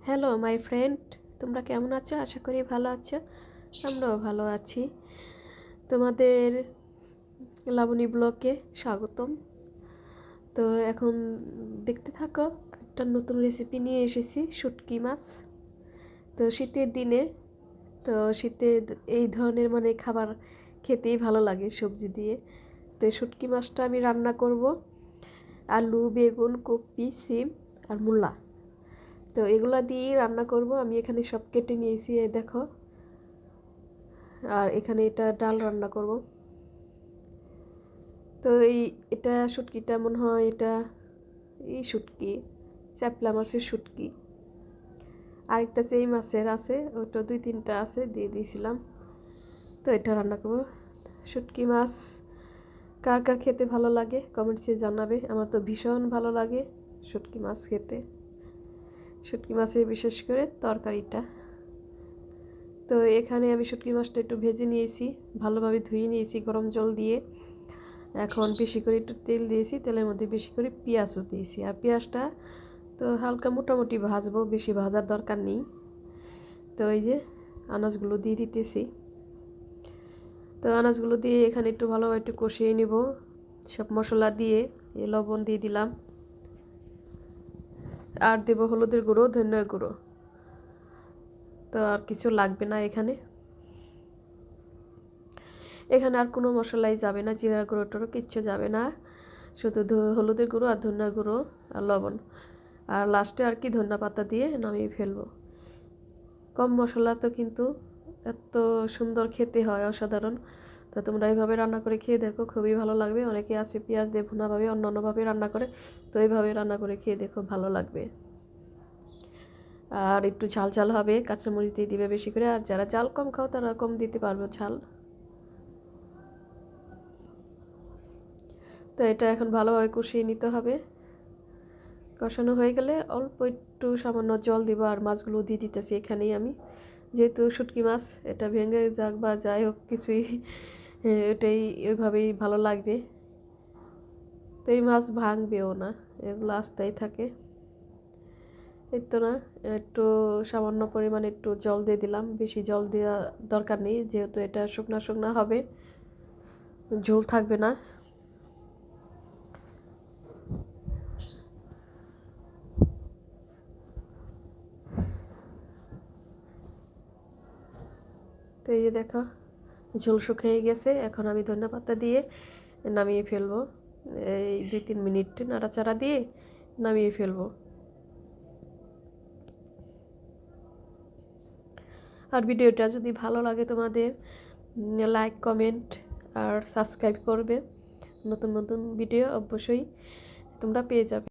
Hello my friend, তোমরা কেমন আছো? আশা করি ভালো আছো। আমরাও ভালো আছি। তোমাদের লাবণী ব্লগে স্বাগতম। তো এখন দেখতে থাকো, একটা নতুন রেসিপি নিয়ে এসেছি, শুটকি মাছ। তো শীতের দিনে, তো শীতে এই ধরনের খাবার খেতেই ভালো লাগে সবজি দিয়ে। তো শুটকি মাছটা আমি রান্না করব আলু, বেগুন, কপি, সিম আর মূলা। তো এগুলা দিয়েই রান্না করব। আমি এখানে সব কেটে নিয়েছি, এই দেখো। আর এখানে এটা ডাল রান্না করব। তো এটা শুটকিটা মনে হয় এটা শুটকি, চ্যাপলা মাছের শুটকি। আরেকটা চেই মাছের আছে, ওটা 2-3টা আছে, দিয়ে দিয়েছিলাম। তো এটা রান্না করব। শুটকি মাছ কার কার খেতে ভালো লাগে কমেন্টসে জানাবে। আমার তো ভীষণ ভালো লাগে শুটকি মাছ খেতে, শুটকি মাছের বিশেষ করে তরকারিটা। তো এখানে আমি শুটকি মাছটা একটু ভেজে নিয়েছি, ভালোভাবে ধুয়ে নিয়েছি গরম জল দিয়ে। এখন বেশি করে একটু তেল দিয়েছি, তেলের মধ্যে বেশি করে পেঁয়াজও দিয়েছি। আর পেঁয়াজটা তো হালকা মোটামুটি ভাজবো, বেশি ভাজার দরকার নেই। তো এই যে আনাজগুলো দিয়ে দিতেছি। তো আনাজগুলো দিয়ে এখানে একটু ভালোভাবে একটু কষিয়ে নেব সব মশলা দিয়ে। লবণ দিয়ে দিলাম, আর দেব হলুদের গুঁড়ো, ধনিয়ার গুঁড়ো। তো আর কিছু লাগবে না এখানে। এখানে আর কোনো মশলাই যাবে না, জিরা গুঁড়ো টুড়ো কিচ্ছু যাবে না, শুধু হলুদের গুঁড়ো আর ধনিয়ার গুঁড়ো আর লবণ। আর লাস্টে আর কি ধনিয়া পাতা দিয়ে নামিয়ে ফেলবো। কম মশলা তো কিন্তু এত সুন্দর খেতে হয়, অসাধারণ। তো তোমরা এইভাবে রান্না করে খেয়ে দেখো, খুবই ভালো লাগবে। অনেকে আছে পেঁয়াজ দিয়ে ভুনাভাবে অন্যান্যভাবে রান্না করে, তো এইভাবে রান্না করে খেয়ে দেখো, ভালো লাগবে। আর একটু ঝাল ঝাল হবে, কাঁচামরিচ দিয়ে দিবে বেশি করে। আর যারা ঝাল কম খাও তারা কম দিতে পারবে ঝাল। তো এটা এখন ভালোভাবে কষিয়ে নিতে হবে। কষানো হয়ে গেলে অল্প একটু সামান্য জল দিব, আর মাছগুলো দিয়ে দিতেছি এখানেই আমি। যেহেতু শুটকি মাছ, এটা ভেঙে যাক বা যাই হোক কিছুই, এটাই এভাবেই ভালো লাগবে। তো এই মাছ ভাঙবেও না, এগুলো আস্তেই থাকে। এই তো না, একটু সামান্য পরিমাণে একটু জল দিয়ে দিলাম, বেশি জল দেওয়া দরকার নেই, যেহেতু এটা শুকনা শুকনা হবে, ঝোল থাকবে না। তো এই যে দেখো, ঝোল শুকিয়ে গেছে। এখন আমি ধনেপাতা দিয়ে নামিয়ে ফেলবো। এই 2-3 মিনিট নাড়াচাড়া দিয়ে নামিয়ে ফেলবো। আর ভিডিওটা যদি ভালো লাগে তোমাদের, লাইক, কমেন্ট আর সাবস্ক্রাইব করবে। নতুন নতুন ভিডিও অবশ্যই তোমরা পেয়ে যাবে।